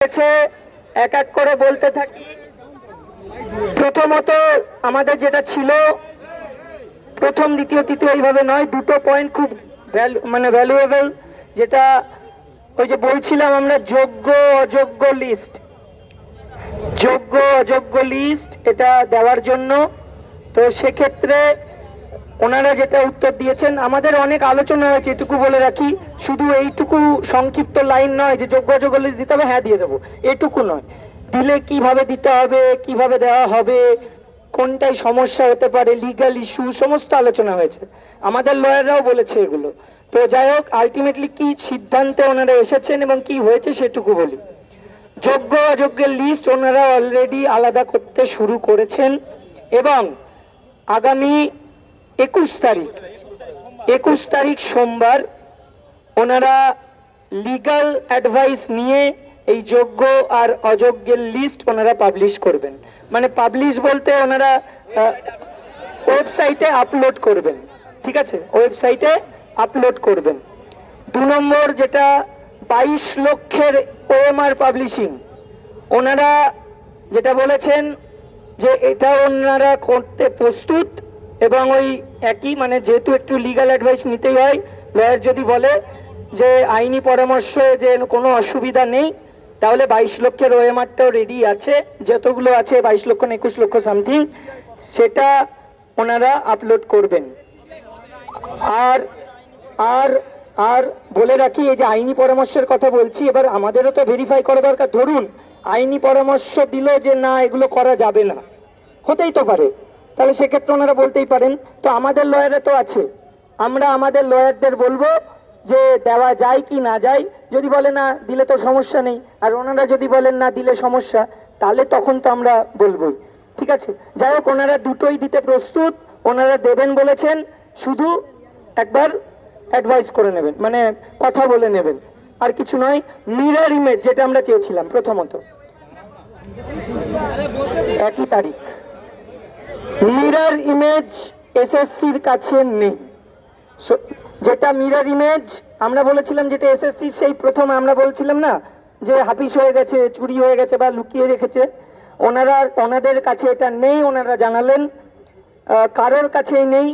এক এক করে বলতে থাকি। প্রথমত আমাদের যেটা ছিল প্রথম দ্বিতীয় তৃতীয় এইভাবে নয়, দুটো পয়েন্ট খুব ভ্যালুয়েবল, যেটা ওই যে বলছিলাম আমরা যোগ্য অযোগ্য লিস্ট, যোগ্য অযোগ্য লিস্ট এটা দেওয়ার জন্য। তো সেক্ষেত্রে ওনারা যেটা উত্তর দিয়েছেন, আমাদের অনেক আলোচনা হয়েছে, এটুকু বলে রাখি, শুধু এইটুকু সংক্ষিপ্ত লাইন নয় যে যোগ্য অযোগ্য লিস্ট দিতে হবে, হ্যাঁ দিয়ে দেবো, এটুকু নয়, দিলে কিভাবে দিতে হবে, কিভাবে দেওয়া হবে, কোনটাই সমস্যা হতে পারে, লিগ্যাল ইস্যু, সমস্ত আলোচনা হয়েছে, আমাদের লয়াররাও বলেছে এগুলো। তো যাই হোক, আলটিমেটলি কি সিদ্ধান্তে ওনারা এসেছেন এবং কি হয়েছে সেটুকু বলি। যোগ্য অযোগ্যের লিস্ট ওনারা অলরেডি আলাদা করতে শুরু করেছেন এবং আগামী 21 তারিখ সোমবার ওনারা লিগ্যাল অ্যাডভাইস নিয়ে এই যোগ্য আর অযোগ্যের লিস্ট ওনারা পাবলিশ করবেন। মানে পাবলিশ বলতে ওনারা ওয়েবসাইটে আপলোড করবেন, ঠিক আছে, ওয়েবসাইটে আপলোড করবেন। 2 নম্বর যেটা 22 লক্ষের ওএমআর পাবলিশিং, ওনারা যেটা বলেছেন যে এটা ওনারা করতে প্রস্তুত এবং ওই একই, মানে যেহেতু একটু লিগ্যাল অ্যাডভাইস নিতেই হয়, লয়ার যদি বলে যে আইনি পরামর্শ যে কোনো অসুবিধা নেই, তাহলে 22 লক্ষের ওএমআরটাও রেডি আছে, যতগুলো আছে 22 লক্ষ না 21 লক্ষ সামথিং, সেটা ওনারা আপলোড করবেন। আর আর আর বলে রাখি, এই যে আইনি পরামর্শের কথা বলছি, এবার আমাদেরও তো ভেরিফাই করা দরকার। ধরুন আইনি পরামর্শ দিল যে না এগুলো করা যাবে না, হতেই তো পারে, তাহলে সেক্ষেত্রে ওনারা বলতেই পারেন। তো আমাদের লয়ারে তো আছে, আমরা আমাদের লয়ারদের বলবো যে দেওয়া যায় কি না যায়, যদি বলে না দিলে তো সমস্যা নেই, আর ওনারা যদি বলেন না দিলে সমস্যা, তাহলে তখন তো আমরা বলবোই, ঠিক আছে। যাই হোক, ওনারা দুটোই দিতে প্রস্তুত, ওনারা দেবেন বলেছেন, শুধু একবার অ্যাডভাইস করে নেবেন, মানে কথা বলে নেবেন, আর কিছু নয়। মিরর ইমেজ যেটা আমরা চেয়েছিলাম, প্রথমত একই তারিখ, মিরর ইমেজ এসএসসির কাছে নেই। যেটা মিরর ইমেজ আমরা বলেছিলাম, যেটা এসএসসি সেই প্রথম আমরা বলছিলাম না যে হাফিস হয়ে গেছে, চুরি হয়ে গেছে বা লুকিয়ে রেখেছে, ওনাদের কাছে এটা নেই, ওনারা জানালেন। কারোর কাছেই নেই,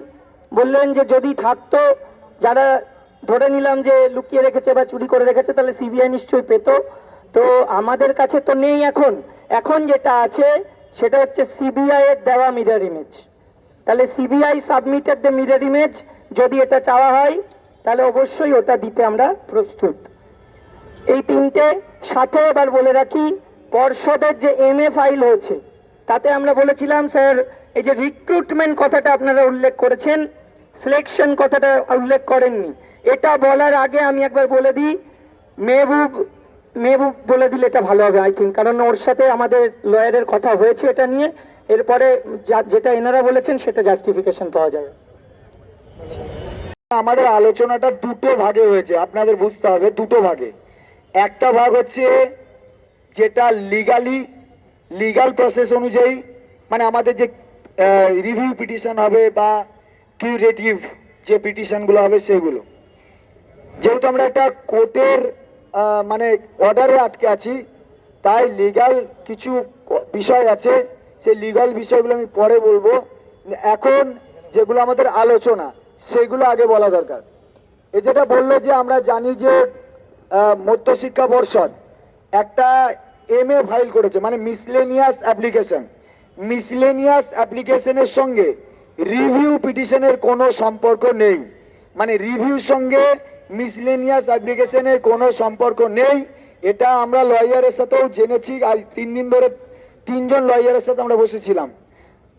বললেন যে যদি থাকতো, যারা ধরে নিলাম যে লুকিয়ে রেখেছে বা চুরি করে রেখেছে, তাহলে সিবিআই নিশ্চয়ই পেত। তো আমাদের কাছে তো নেই। এখন যেটা আছে সেটা হচ্ছে সিবিআই এর দেওয়া মিরর ইমেজ। তাহলে CBI submitted the mirror image, যদি এটা চাওয়া হয় তাহলে অবশ্যই ওটা দিতে আমরা প্রস্তুত। এই তিনটে সাথে এবার বলে রাখি, পর্ষদের যে এমএ ফাইল হয়েছে, তাতে আমরা বলেছিলাম স্যার এই যে রিক্রুটমেন্ট কথাটা আপনারা উল্লেখ করেছেন, সিলেকশন কথাটা উল্লেখ করেননি। এটা বলার আগে আমি একবার বলে দিই, মেহবুব বলে দিলে এটা ভালো হবে আই থিঙ্ক, কারণ ওর সাথে আমাদের লয়ারের কথা হয়েছে এটা নিয়ে, এরপরে যেটা এনারা বলেছেন সেটা জাস্টিফিকেশন পাওয়া যাবে। আমাদের আলোচনাটা দুটো ভাগে হয়েছে, আপনাদের বুঝতে হবে, দুটো ভাগে। একটা ভাগ হচ্ছে যেটা লিগাল প্রসেস অনুযায়ী, মানে আমাদের যে রিভিউ পিটিশন হবে বা কিউরেটিভ যে পিটিশনগুলো হবে সেগুলো, যেহেতু আমরা একটা কোর্টের মানে অর্ডারে আটকে আছি, তাই লিগাল কিছু বিষয় আছে, সেই লিগাল বিষয়গুলো আমি পরে বলবো। এখন যেগুলো আমাদের আলোচনা সেগুলো আগে বলা দরকার। এ যেটা বললো যে আমরা জানি যে মধ্যশিক্ষা পর্ষদ একটা এমএ ফাইল করেছে, মানে মিসলেনিয়াস অ্যাপ্লিকেশনের সঙ্গে রিভিউ পিটিশনের কোনো সম্পর্ক নেই। মানে রিভিউর সঙ্গে মিসলেনিয়াস অ্যাপ্লিকেশনের কোনো সম্পর্ক নেই, এটা আমরা লয়ারের সাথেও জেনেছি। আজ 3 দিন ধরে 3 জন লয়ারের সাথে আমরা বসেছিলাম।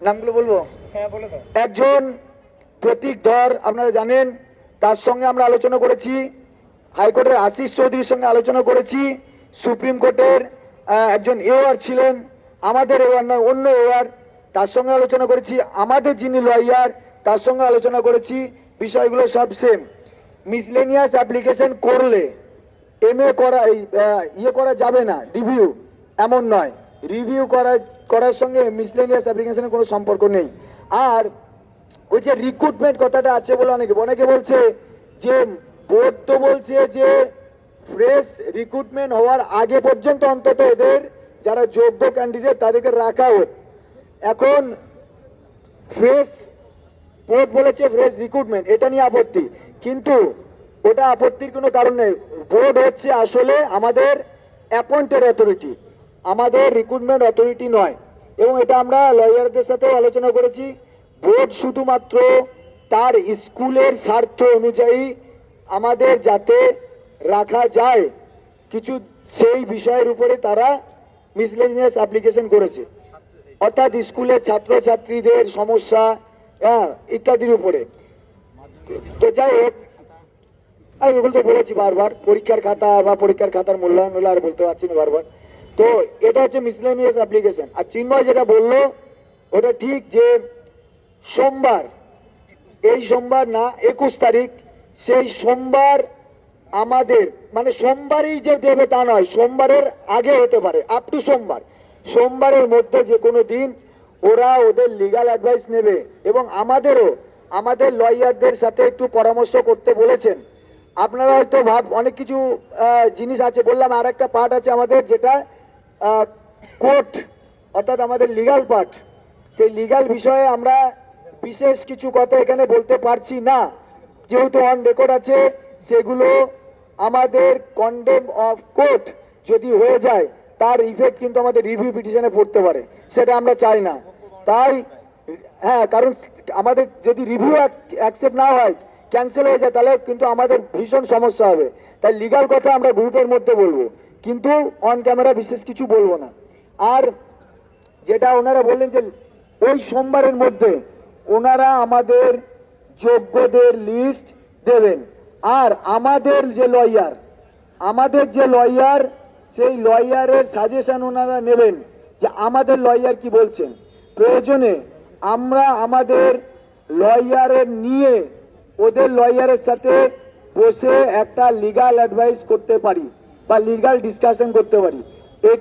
নামগুলো বলবো? হ্যাঁ বলে দাও। একজন প্রতীক ধর, আপনারা জানেন, তার সঙ্গে আমরা আলোচনা করেছি। হাইকোর্টের আশিস চৌধুরীর সঙ্গে আলোচনা করেছি। সুপ্রিম কোর্টের একজন এওয়ার ছিলেন, আমাদের এওয়ার নয়, অন্য এওয়ার, তার সঙ্গে আলোচনা করেছি। আমাদের যিনি লয়ার তার সঙ্গে আলোচনা করেছি। বিষয়গুলো সব সেম। মিসলেনিয়াস অ্যাপ্লিকেশন করলে এমএ করা করা যাবে না, রিভিউ এমন নয়। রিভিউ করার সঙ্গে মিসলেনিয়াস অ্যাপ্লিকেশনের কোনো সম্পর্ক নেই। আর ওই যে রিক্রুটমেন্ট কথাটা আছে বলে অনেকে বলছে যে বোর্ড তো বলছে যে ফ্রেশ রিক্রুটমেন্ট হওয়ার আগে পর্যন্ত অন্তত এদের যারা যোগ্য ক্যান্ডিডেট তাদেরকে রাখা হোক। এখন ফ্রেশ বোর্ড বলেছে ফ্রেশ রিক্রুটমেন্ট, এটা নিয়ে আপত্তি, কিন্তু ওটা আপত্তির কোনো কারণ নেই। বোর্ড হচ্ছে আসলে আমাদের অ্যাপয়েন্টেড অথরিটি, আমাদের রিক্রুটমেন্ট অথরিটি নয়। এবং এটা আমরা লয়ারদের সাথেও আলোচনা করেছি। বোর্ড শুধুমাত্র তার স্কুলের স্বার্থ অনুযায়ী আমাদের যাতে রাখা যায় কিছু সেই বিষয়ের উপরে তারা মিসলেনিয়াস অ্যাপ্লিকেশন করেছে, অর্থাৎ স্কুলের ছাত্রছাত্রীদের সমস্যা ইত্যাদির উপরে। তো যাই হোক, আমি ওগুলো তো বলেছি বারবার, পরীক্ষার খাতা বা পরীক্ষার খাতার মূল্যায়ন হলে আর বলতে পারছি না বারবার। তো এটা হচ্ছে মিসলেনিয়াস অ্যাপ্লিকেশন। আর চিন্ময় যেটা বললো ওটা ঠিক, যে সোমবার, এই সোমবার না 21 তারিখ, সেই সোমবার আমাদের মানে সোমবারই যে দেবে তা নয়, সোমবারের আগে হতে পারে, আপ টু সোমবার, সোমবারের মধ্যে যে কোনো দিন ওরা ওদের লিগ্যাল অ্যাডভাইস নেবে। এবং আমাদেরও আমাদের লয়ারদের সাথে একটু পরামর্শ করতে বলেছেন। আপনারা হয়তো অনেক কিছু জিনিস আছে, বললাম আর একটা পার্ট আছে আমাদের, যেটা কোর্ট, অর্থাৎ আমাদের লিগ্যাল পার্ট। সেই লিগ্যাল বিষয়ে আমরা বিশেষ কিছু কথা এখানে বলতে পারছি না, যেহেতু অন রেকর্ড আছে। সেগুলো আমাদের কন্ডেম অফ কোর্ট যদি হয়ে যায় তার ইফেক্ট কিন্তু আমাদের রিভিউ পিটিশনে পড়তে পারে, সেটা আমরা চাই না। তাই হ্যাঁ, কারণ আমাদের যদি রিভিউ অ্যাকসেপ্ট না হয়, ক্যান্সেল হয়ে যায়, তাহলে কিন্তু আমাদের ভীষণ সমস্যা হবে। তাই লিগ্যাল কথা আমরা গ্রুপের মধ্যে বলবো, কিন্তু অন ক্যামেরা বিশেষ কিছু বলবো না। আর যেটা ওনারা বললেন যে ওই সোমবারের মধ্যে ওনারা আমাদের যোগ্যদের লিস্ট দেবেন। আর আমাদের যে লয়ার সেই লয়ারের সাজেশন ওনারা নেবেন, যে আমাদের লয়ার কি বলছেন। প্রয়োজনে আমরা আমাদের লয়ারের নিয়ে ওদের লয়ারের সাথে বসে একটা লিগ্যাল অ্যাডভাইস করতে পারি বা লিগ্যাল ডিসকাশন করতে পারি।